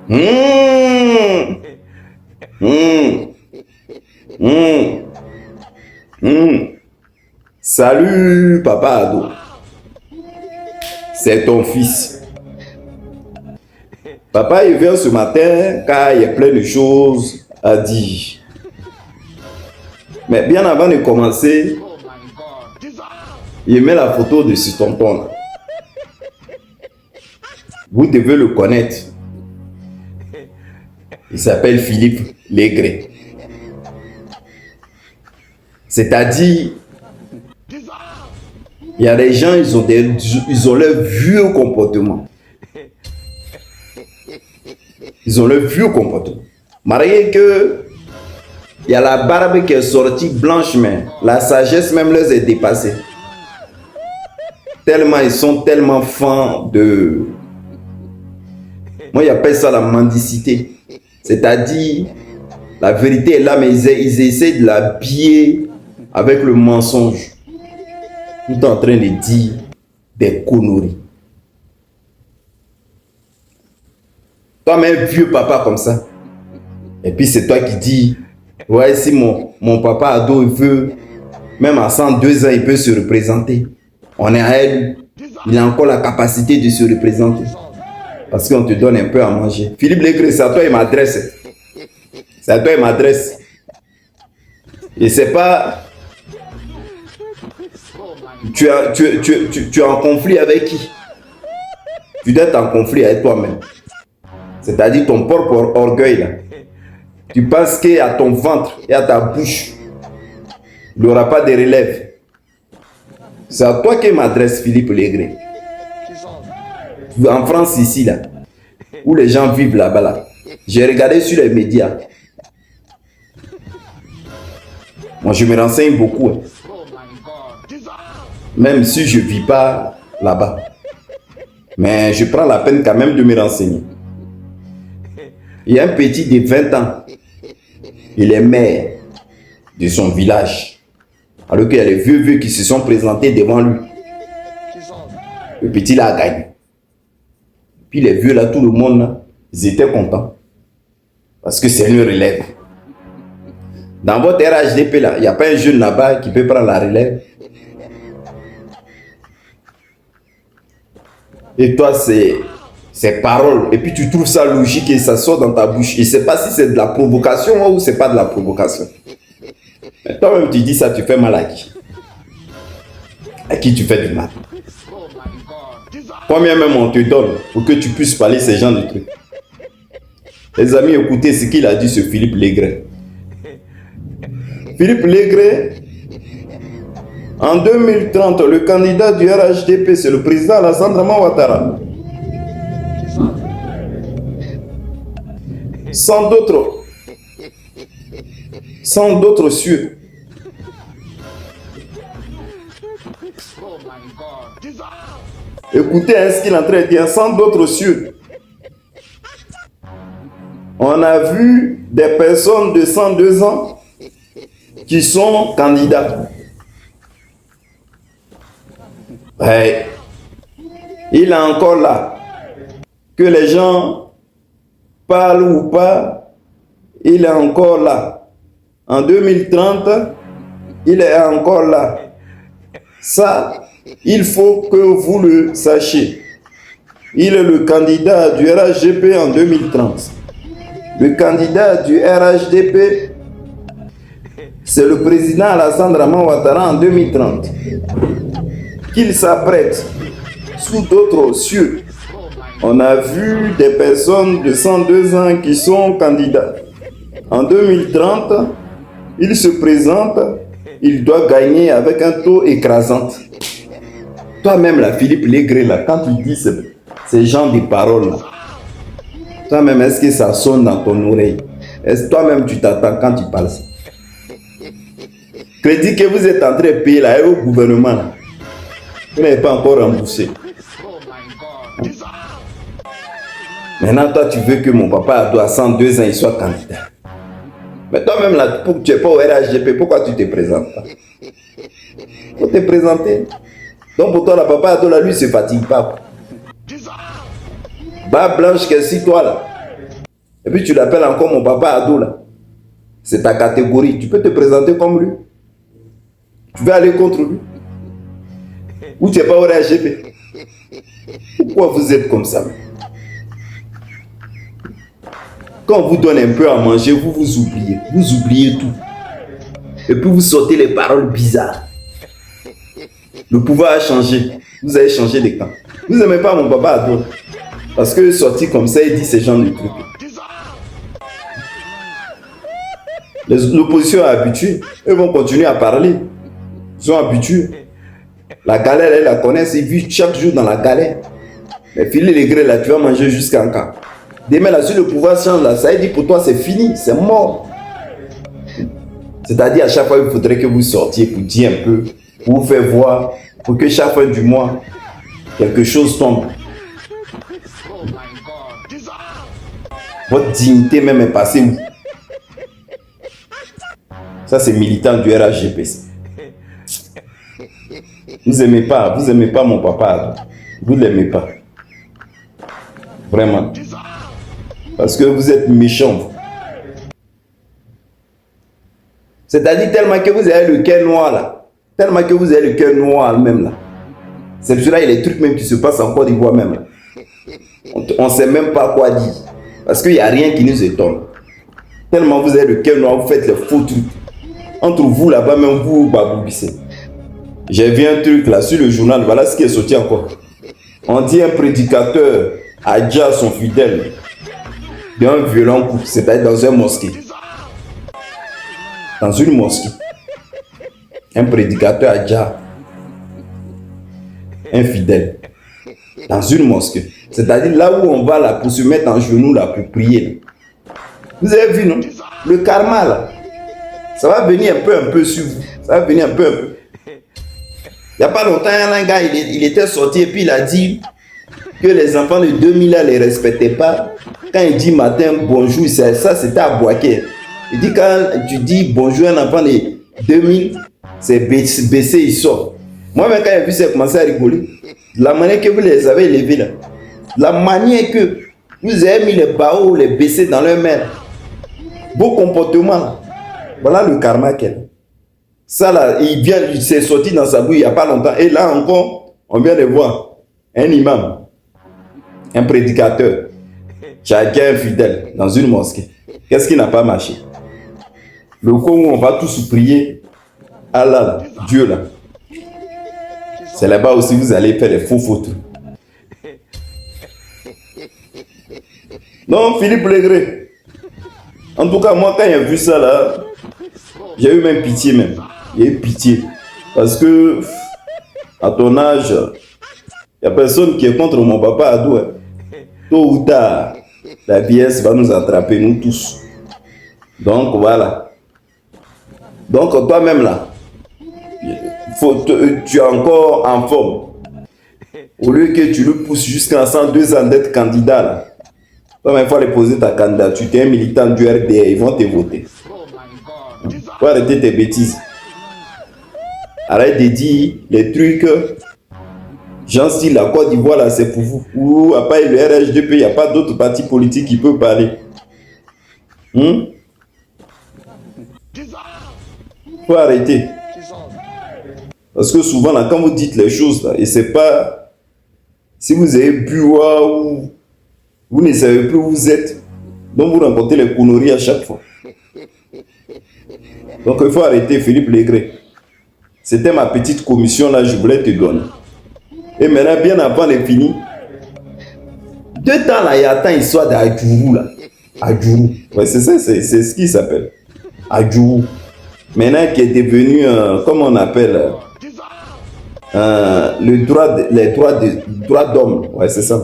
Mmh. Mmh. Mmh. Mmh. Salut, papa Ado. C'est ton fils. Papa, il vient ce matin car il y a plein de choses à dire. Mais bien avant de commencer, il met la photo de ce tonton là. Vous devez le connaître. Il s'appelle Philippe Légré. C'est-à-dire, il y a des gens, ils ont leur vieux comportement. Ils ont leur vieux comportement. Marié que, il y a la barbe qui est sortie blanche, mais la sagesse même leur est dépassée. Tellement ils sont tellement fins de... Moi, j'appelle ça la mendicité. C'est-à-dire, la vérité est là, mais ils essaient de l'habiller avec le mensonge. Tout en train de dire des conneries. Toi-même, vieux papa comme ça. Et puis c'est toi qui dis, ouais, si mon papa Ado il veut, même à 102 ans, il peut se représenter. On est à elle. Il a encore la capacité de se représenter. Parce qu'on te donne un peu à manger. Philippe Légré, c'est à toi il m'adresse. C'est à toi il m'adresse. Et c'est pas... Tu es en conflit avec qui? Tu dois être en conflit avec toi-même. C'est-à-dire ton propre orgueil là. Tu penses qu'à ton ventre et à ta bouche, il n'y aura pas de relève. C'est à toi qu'il m'adresse Philippe Légré. En France ici là, où les gens vivent là-bas là. J'ai regardé sur les médias. Moi je me renseigne beaucoup. Hein. Même si je ne vis pas là-bas. Mais je prends la peine quand même de me renseigner. Il y a un petit de 20 ans. Il est maire de son village. Alors qu'il y a les vieux qui se sont présentés devant lui. Le petit là a gagné. Puis les vieux là, tout le monde là, ils étaient contents. Parce que c'est une relève. Dans votre RHDP là, il n'y a pas un jeune là-bas qui peut prendre la relève. Et toi, c'est paroles. Et puis tu trouves ça logique et ça sort dans ta bouche. Je ne sais pas si c'est de la provocation ou c'est pas de la provocation. Mais toi-même, tu dis ça, tu fais mal à qui? À qui tu fais du mal? Combien même on te donne pour que tu puisses parler ces gens de trucs? Les amis, écoutez ce qu'il a dit sur Philippe Légré. Philippe Légré, en 2030, le candidat du RHDP, c'est le président Alassane Dramane Ouattara. Sans d'autres cieux. Écoutez ce qu'il est en train de dire, sans d'autres cieux. On a vu des personnes de 102 ans qui sont candidats. Ouais. Il est encore là. Que les gens parlent ou pas, il est encore là. En 2030, il est encore là. Ça, il faut que vous le sachiez. Il est le candidat du RHDP en 2030. Le candidat du RHDP, c'est le président Alassane Dramane Ouattara en 2030. Qu'il s'apprête sous d'autres cieux. On a vu des personnes de 102 ans qui sont candidats. En 2030, il se présente, il doit gagner avec un taux écrasant. Toi-même, là, Philippe Légré, là, quand tu dis ces genres de paroles, là, toi-même, est-ce que ça sonne dans ton oreille? Est-ce que toi-même, tu t'attends quand tu parles ça? Crédit que vous êtes en train de payer là, et au gouvernement, là, vous n'avez pas encore remboursé. Maintenant, toi, tu veux que mon papa à 102 ans, il soit candidat. Mais toi-même, là, tu n'es pas au RHDP, pourquoi tu ne te présentes pas? Il faut te présenter. Donc, pour toi, le papa Ado, là, lui, ne se fatigue pas. Bas blanche, qu'est-ce que toi, là? Et puis tu l'appelles encore mon papa ado là. C'est ta catégorie. Tu peux te présenter comme lui. Tu veux aller contre lui. Ou tu n'es pas au RHGP. Pourquoi vous êtes comme ça? Quand on vous donne un peu à manger, vous vous oubliez. Vous oubliez tout. Et puis vous sortez les paroles bizarres. Le pouvoir a changé. Vous avez changé de camp. Vous n'aimez pas mon papa ado. Parce que sorti comme ça, il dit ce genre de trucs. L'opposition est habituée. Ils vont continuer à parler. Ils sont habitués. La galère, elle la connaissent. Ils vivent chaque jour dans la galère. Mais filer les grès là, tu vas manger jusqu'à quand? Demain là, si le pouvoir change là, ça veut dire pour toi c'est fini, c'est mort. C'est-à-dire à chaque fois, il faudrait que vous sortiez pour dire un peu, pour vous faire voir, pour que chaque fin du mois, quelque chose tombe. Votre dignité même est passée où? Ça c'est militant du RHGP. Vous n'aimez pas mon papa. Vous ne l'aimez pas. Vraiment. Parce que vous êtes méchant. C'est-à-dire tellement que vous avez le cœur noir là. Tellement que vous avez le cœur noir même là. C'est pour cela qu'il y a des trucs même qui se passent en Côte d'Ivoire même là. On ne sait même pas quoi dire. Parce qu'il n'y a rien qui nous étonne. Tellement vous avez le cœur noir, vous faites les faux trucs. Entre vous là-bas, même vous, baboubissez. J'ai vu un truc là sur le journal, voilà ce qui est sorti encore. On dit un prédicateur a déjà son fidèle d'un violent coup, c'est-à-dire dans une mosquée. Dans une mosquée. Un prédicateur a déjà un fidèle dans une mosquée. C'est-à-dire là où on va là pour se mettre en genoux là pour prier. Là. Vous avez vu, non? Le karma là. Ça va venir un peu sur vous. Ça va venir un peu. Il n'y a pas longtemps, un gars, il était sorti et puis il a dit que les enfants de 2000 là ne les respectaient pas. Quand il dit matin bonjour, ça c'était à Boaké. Il dit quand tu dis bonjour à un enfant de 2000, c'est baissé, il sort. Moi-même, quand j'ai vu ça, j'ai commencé à rigoler. La manière que vous les avez élevés là, la manière que vous avez mis les barreaux, les baissés dans leur main, beau comportement là. Voilà le karma qu'elle. Ça là, il s'est sorti dans sa bouille il n'y a pas longtemps. Et là encore, on vient de voir un imam, un prédicateur, chacun fidèle dans une mosquée. Qu'est-ce qui n'a pas marché? Le coup où on va tous prier, Allah, là, Dieu là. C'est là-bas aussi vous allez faire des faux trucs. Non, Philippe Légré. En tout cas, moi quand j'ai vu ça là, j'ai eu même pitié même. J'ai eu pitié. Parce que, à ton âge, il n'y a personne qui est contre mon papa Adou. Hein. Tôt ou tard, la vieillesse va nous attraper, nous tous. Donc voilà. Donc toi-même là, tu es encore en forme. Au lieu que tu le pousses jusqu'à 102 ans d'être candidat là. Toi-même, il faut aller poser ta candidature. Tu es un militant du RDR, ils vont te voter. Il faut arrêter tes bêtises. Arrête de dire les trucs. Genre si la Côte d'Ivoire là c'est pour vous. Ou à part le RHDP, il n'y a pas d'autres partis politiques qui peuvent parler. Faut arrêter. Parce que souvent là, quand vous dites les choses là, et c'est pas si vous avez bu ou vous ne savez plus où vous êtes, donc vous rencontrez les conneries à chaque fois. Donc il faut arrêter, Philippe Légré. C'était ma petite commission là, je voulais te donner. Et maintenant, bien avant de finir, 2 temps là, il y a tant histoire d'Adjourou là. Adjourou. Ouais, c'est ça, c'est ce qu'il s'appelle. Adjourou. Maintenant qui est devenu, comment on appelle, les droits d'homme. Ouais, c'est ça.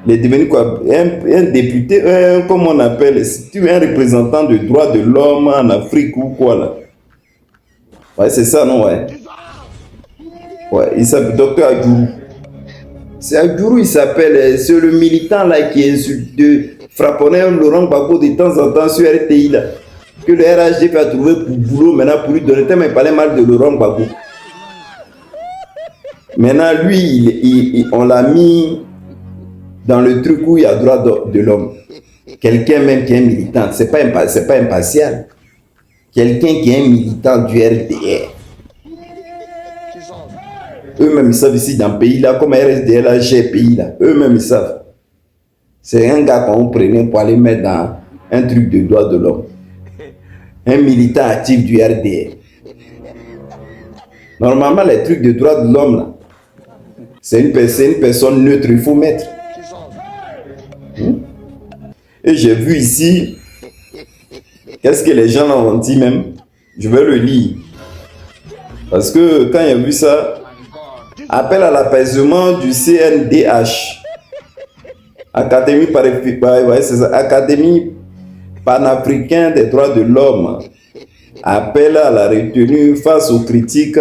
Il est devenu quoi? Un député, comment on appelle, un représentant de droits de l'homme en Afrique ou quoi là. Ouais, c'est ça, non, ouais. Ouais, il s'appelle Docteur Adjourou. C'est Adjourou, il s'appelle. C'est le militant là qui insulte frapponnait Laurent Gbagbo de temps en temps sur RTI là. Que le RHDP a trouvé pour boulot maintenant pour lui donner tellement il parlait mal de Laurent Gbagbo. Maintenant, lui, on l'a mis dans le truc où il y a droit de l'homme. Quelqu'un même qui est militant, c'est pas impartial. Quelqu'un qui est un militant du RDR. Eux-mêmes ils savent ici dans le pays là, comme RSDR là, GPI là, eux-mêmes ils savent. C'est un gars qu'on prenait pour aller mettre dans un truc de droits de l'homme. Un militant actif du RDR. Normalement, les trucs de droits de l'homme là, c'est une personne neutre, il faut mettre. Et j'ai vu ici, qu'est-ce que les gens ont dit même? Je vais le lire. Parce que quand j'ai vu ça, appel à l'apaisement du CNDH, Académie panafricaine des droits de l'homme, appel à la retenue face aux critiques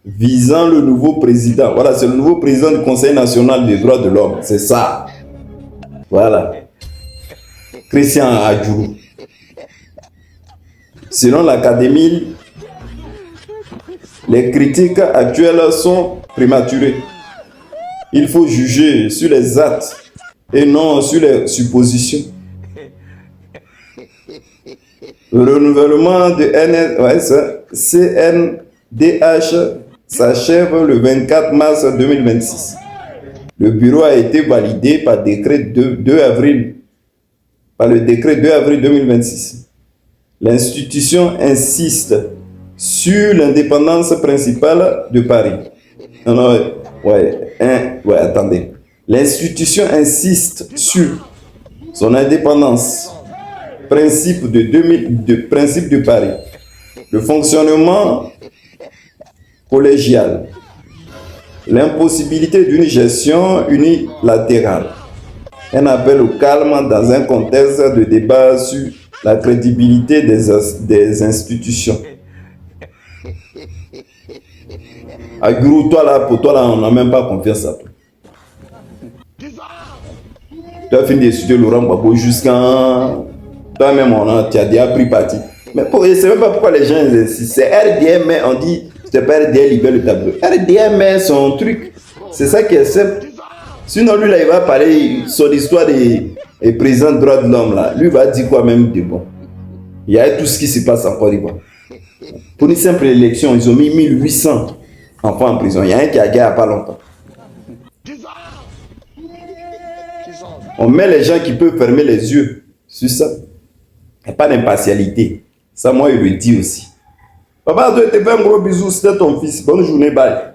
visant le nouveau président. Voilà, c'est le nouveau président du Conseil national des droits de l'homme. C'est ça. Voilà. Christian Adjourou. Selon l'Académie, les critiques actuelles sont prématurées. Il faut juger sur les actes et non sur les suppositions. Le renouvellement de CNDH s'achève le 24 mars 2026. Le bureau a été validé par le décret 2 avril 2026. L'institution insiste sur l'indépendance principale de Paris. Attendez. L'institution insiste sur son indépendance, principe de Paris, le fonctionnement collégial, l'impossibilité d'une gestion unilatérale, un appel au calme dans un contexte de débat sur la crédibilité des institutions. Agurou, toi là, pour toi là, on n'a même pas confiance à toi. Tu as fini d'étudier Laurent Gbagbo jusqu'à... Toi-même, tu as déjà pris parti. Mais je ne sais même pas pourquoi les gens insistent. C'est RDM, mais on dit, c'est pas RDM libère le tableau. RDM, mais son truc, c'est ça qui est simple. Sinon, lui, là, il va parler son histoire des présidents de droits de l'homme, là. Lui, va dire quoi même de bon. Il y a tout ce qui se passe en Côte d'Ivoire. Pour une simple élection, ils ont mis 1800 enfants en prison. Il y a un qui a gagné il n'y a pas longtemps. On met les gens qui peuvent fermer les yeux sur ça. Il n'y a pas d'impartialité. Ça, moi, il le dit aussi. Papa, je te fais un gros bisou, c'était ton fils. Bonne journée, bye.